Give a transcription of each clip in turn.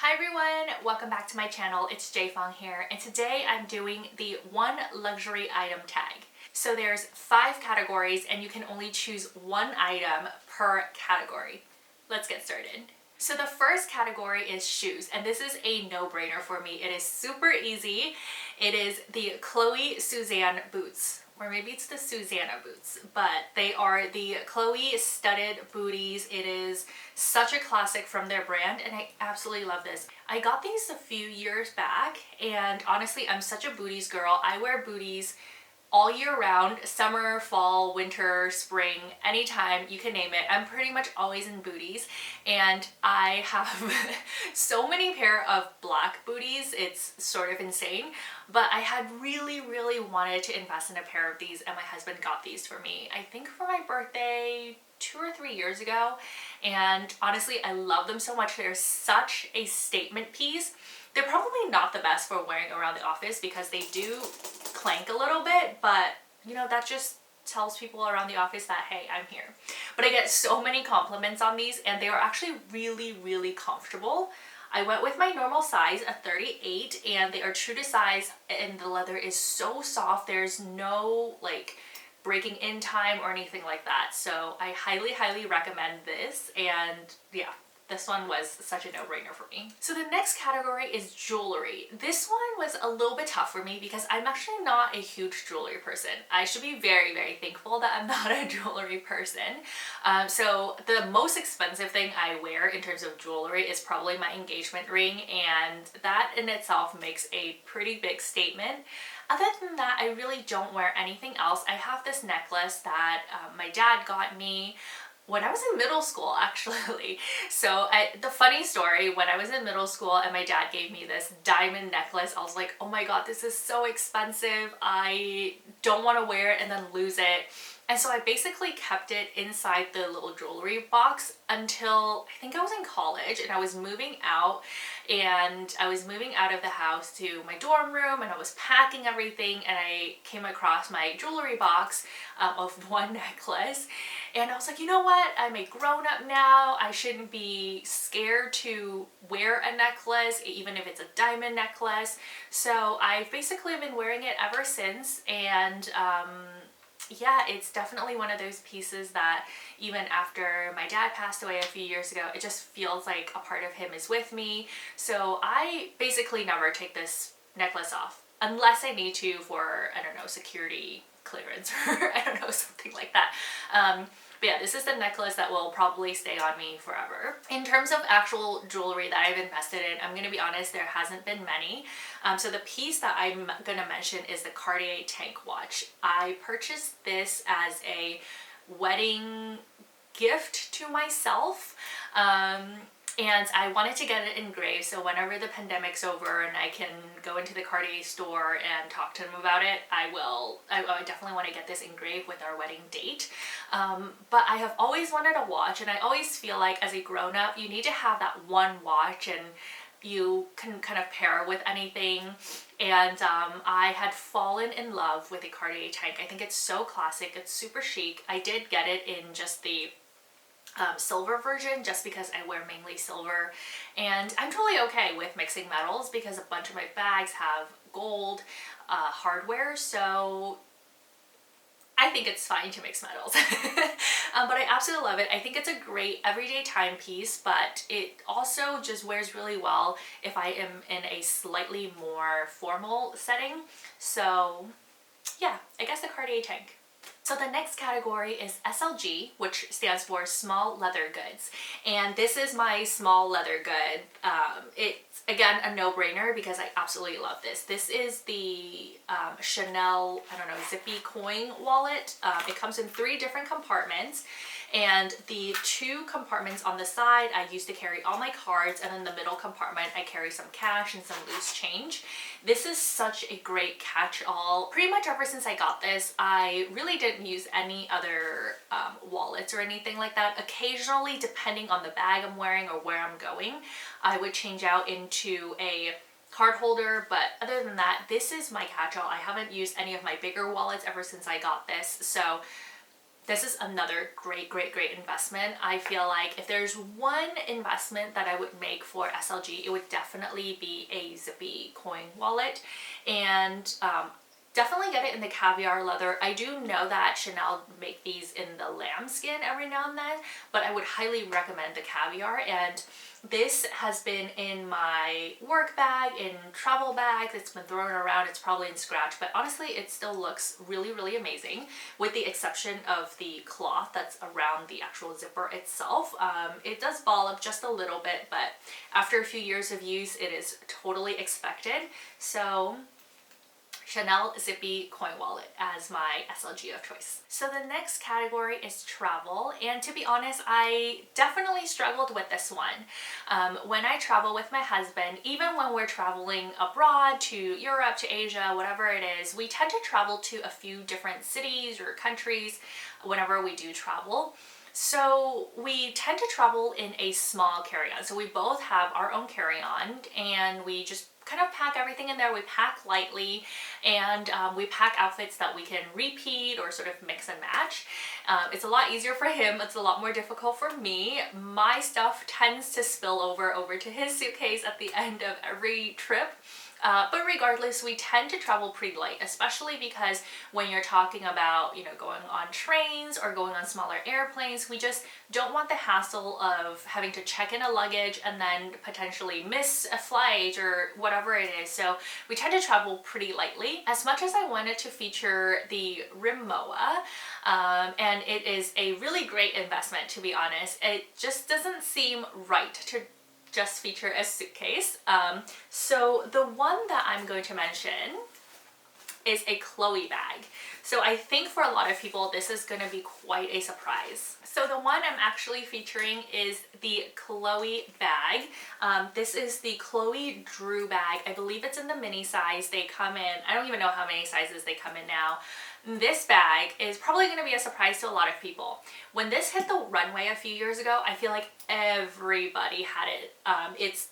Hi everyone, welcome back to my channel. It's Jay Fong here, and today I'm doing the one luxury item tag. So there's 5 categories and you can only choose one item per category. Let's get started. So the first category is shoes, and this is a no-brainer for me. It is super easy. It is the Chloe Suzanne boots. Or maybe it's the Susanna boots, but they are the Chloe studded booties. It is such a classic from their brand, and I absolutely love this. I got these a few years back, and honestly, I'm such a booties girl. I wear booties all year round, summer, fall, winter, spring, anytime, you can name it. I'm pretty much always in booties, and I have so many pair of black booties. It's sort of insane, but I had really wanted to invest in a pair of these, and my husband got these for me, I think for my birthday 2 or 3 years ago, and honestly, I love them so much. They're such a statement piece. They're probably not the best for wearing around the office because they do clank a little bit, but you know, that just tells people around the office that, hey, I'm here. But I get so many compliments on these, and they are actually really comfortable. I went with my normal size, a 38, and they are true to size, and the leather is so soft. There's no like breaking in time or anything like that. So I highly recommend this, and yeah, this one was such a no-brainer for me. So the next category is jewelry. This one was a little bit tough for me because I'm actually not a huge jewelry person. I should be very thankful that I'm not a jewelry person. So the most expensive thing I wear in terms of jewelry is probably my engagement ring, and that in itself makes a pretty big statement. Other than that, I really don't wear anything else. I have this necklace that my dad got me when I was in middle school, actually. So the funny story, when I was in middle school and my dad gave me this diamond necklace, I was like, oh my god, this is so expensive. I don't want to wear it and then lose it. And so I basically kept it inside the little jewelry box until I think I was in college, and I was moving out, and I was moving out of the house to my dorm room, and I was packing everything, and I came across my jewelry box of one necklace, and I was like, you know what, I'm a grown-up now. I shouldn't be scared to wear a necklace, even if it's a diamond necklace. So I've basically been wearing it ever since, and yeah, it's definitely one of those pieces that even after my dad passed away a few years ago, it just feels like a part of him is with me. So I basically never take this necklace off unless I need to for, I don't know, security clearance or I don't know, something like that. But yeah, this is the necklace that will probably stay on me forever. In terms of actual jewelry that I've invested in, I'm gonna be honest, there hasn't been many. So the piece that I'm gonna mention is the Cartier tank watch. I purchased this as a wedding gift to myself. And I wanted to get it engraved, so whenever the pandemic's over and I can go into the Cartier store and talk to them about it, I will. I definitely want to get this engraved with our wedding date. But I have always wanted a watch, and I always feel like as a grown-up, you need to have that one watch, and you can kind of pair with anything. And I had fallen in love with a Cartier tank. I think it's so classic, it's super chic. I did get it in just the silver version just because I wear mainly silver, and I'm totally okay with mixing metals because a bunch of my bags have gold hardware, so I think it's fine to mix metals. But I absolutely love it. I think it's a great everyday timepiece, but it also just wears really well if I am in a slightly more formal setting. So yeah, I guess the Cartier tank. So the next category is SLG, which stands for small leather goods. And this is my small leather good. It's, again, a no-brainer because I absolutely love this. This is the Chanel, I don't know, zippy coin wallet. It comes in 3 different compartments. And the 2 compartments on the side I use to carry all my cards, and in the middle compartment I carry some cash and some loose change. This is such a great catch-all. Pretty much ever since I got this, I really didn't use any other wallets or anything like that. Occasionally, depending on the bag I'm wearing or where I'm going, I would change out into a card holder, but other than that, this is my catch-all. I haven't used any of my bigger wallets ever since I got this, so this is another great investment. I feel like if there's one investment that I would make for SLG, it would definitely be a zippy coin wallet. And definitely get it in the caviar leather. I do know that Chanel make these in the lambskin every now and then, but I would highly recommend the caviar. And this has been in my work bag, in travel bags. It's been thrown around. It's probably in scratch, but honestly, it still looks really amazing, with the exception of the cloth that's around the actual zipper itself. It does ball up just a little bit, but after a few years of use, it is totally expected. So Chanel Zippy Coin Wallet as my SLG of choice. So the next category is travel, and to be honest, I definitely struggled with this one. When I travel with my husband, even when we're traveling abroad to Europe, to Asia, whatever it is, we tend to travel to a few different cities or countries whenever we do travel. So we tend to travel in a small carry-on. So we both have our own carry-on, and we just kind of pack everything in there. We pack lightly, and we pack outfits that we can repeat or sort of mix and match. It's a lot easier for him. It's a lot more difficult for me. My stuff tends to spill over to his suitcase at the end of every trip. But regardless, we tend to travel pretty light, especially because when you're talking about, you know, going on trains or going on smaller airplanes, we just don't want the hassle of having to check in a luggage and then potentially miss a flight or whatever it is. So we tend to travel pretty lightly. As much as I wanted to feature the Rimowa, and it is a really great investment, to be honest, it just doesn't seem right to just feature a suitcase. So the one that I'm going to mention is a Chloe bag. So I think for a lot of people, this is going to be quite a surprise. So the one I'm actually featuring is the Chloe bag. This is the Chloe Drew bag. I believe it's in the mini size. They come in, I don't even know how many sizes they come in now. This bag is probably going to be a surprise to a lot of people. When this hit the runway a few years ago, I feel like everybody had it. It's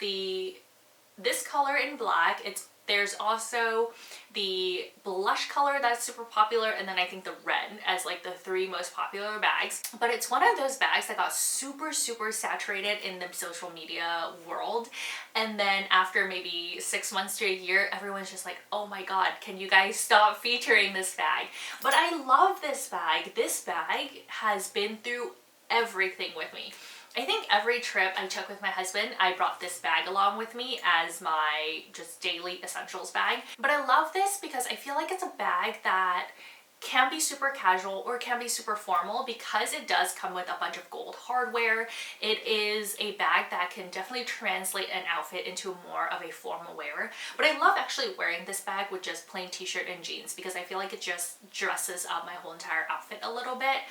this color in black. There's also the blush color that's super popular, and then I think the red as like the three most popular bags. But it's one of those bags that got super saturated in the social media world, and then after maybe 6 months to a year, everyone's just like, oh my god, can you guys stop featuring this bag? But I love this bag. This bag has been through everything with me. I think every trip I took with my husband, I brought this bag along with me as my just daily essentials bag. But I love this because I feel like it's a bag that can be super casual or can be super formal, because it does come with a bunch of gold hardware. It is a bag that can definitely translate an outfit into more of a formal wear. But I love actually wearing this bag with just plain t-shirt and jeans, because I feel like it just dresses up my whole entire outfit a little bit.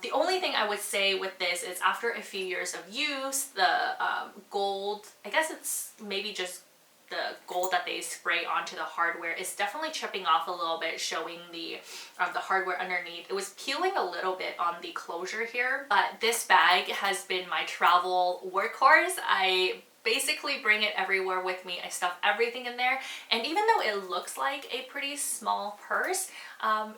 The only thing I would say with this is after a few years of use, the gold, I guess it's maybe just the gold that they spray onto the hardware, is definitely chipping off a little bit, showing the hardware underneath. It was peeling a little bit on the closure here, but this bag has been my travel workhorse. I basically bring it everywhere with me. I stuff everything in there, and even though it looks like a pretty small purse,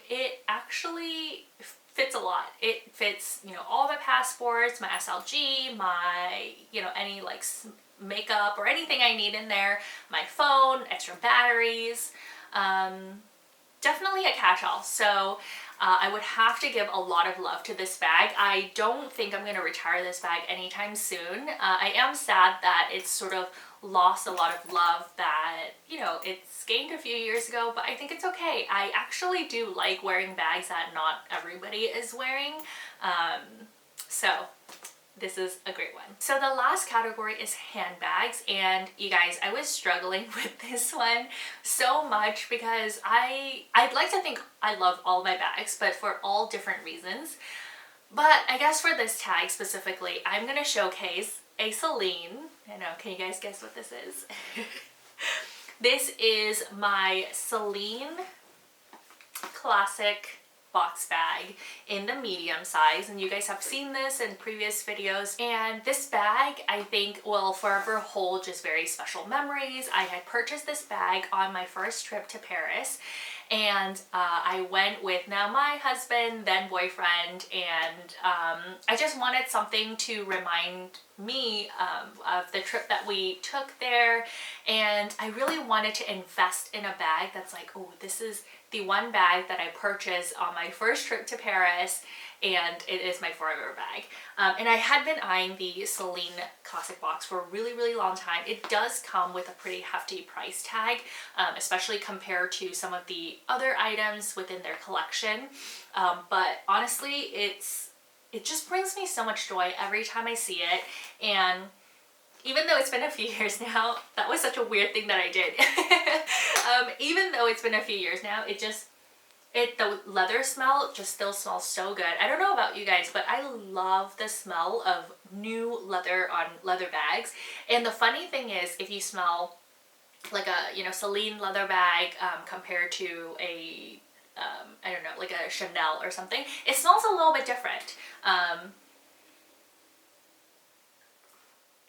it actually fits a lot. It fits, you know, all my passports, my SLG, my, you know, any like makeup or anything I need in there, my phone, extra batteries. Definitely a catch-all. So I would have to give a lot of love to this bag. I don't think I'm going to retire this bag anytime soon. I am sad that it's sort of lost a lot of love that, you know, it's gained a few years ago, but I think it's okay. I actually do like wearing bags that not everybody is wearing. So this is a great one. So the last category is handbags, and you guys, I was struggling with this one so much because I'd like to think I love all my bags, but for all different reasons. But I guess for this tag specifically, I'm gonna showcase a Celine. I know, can you guys guess what this is? This is my Celine Classic box bag in the medium size, and you guys have seen this in previous videos. And this bag, I think, will forever hold just very special memories. I had purchased this bag on my first trip to Paris, and I went with now my husband, then boyfriend, and I just wanted something to remind me of the trip that we took there, and I really wanted to invest in a bag that's like, oh, this is the one bag that I purchased on my first trip to Paris, and it is my forever bag. And I had been eyeing the Celine Classic Box for a really long time. It does come with a pretty hefty price tag, especially compared to some of the other items within their collection. But honestly, it just brings me so much joy every time I see it. And even though it's been a few years now, that was such a weird thing that I did. Even though it's been a few years now, the leather smell just still smells so good. I don't know about you guys, but I love the smell of new leather on leather bags. And the funny thing is, if you smell like a, Celine leather bag compared to a, I don't know, like a Chanel or something, it smells a little bit different.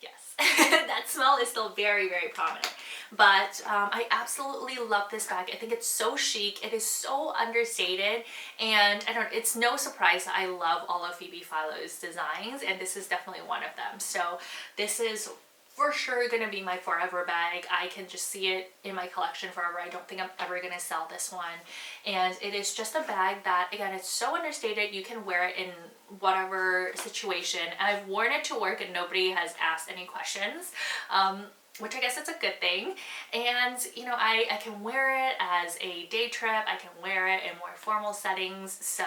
Yes, that smell is still very prominent. But I absolutely love this bag. I think it's so chic. It is so understated, and it's no surprise that I love all of Phoebe Philo's designs, and this is definitely one of them. So this is for sure gonna be my forever bag. I can just see it in my collection forever. I don't think I'm ever gonna sell this one. And it is just a bag that, again, it's so understated. You can wear it in whatever situation. And I've worn it to work and nobody has asked any questions, which I guess it's a good thing. And I can wear it as a day trip. I can wear it in more formal settings. So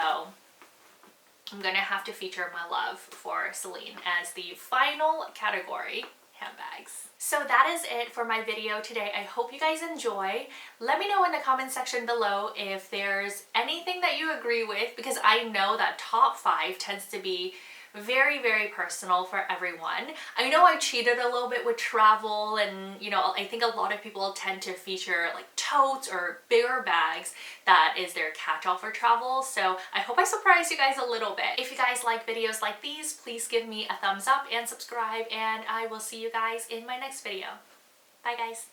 I'm gonna have to feature my love for Celine as the final category, handbags. So that is it for my video today. I hope you guys enjoy. Let me know in the comment section below if there's anything that you agree with, because I know that top 5 tends to be very personal for everyone. I know I cheated a little bit with travel, and I think a lot of people tend to feature like totes or bigger bags. That is their catch-all for travel. So I hope I surprised you guys a little bit. If you guys like videos like these, please give me a thumbs up and subscribe, and I will see you guys in my next video. Bye guys.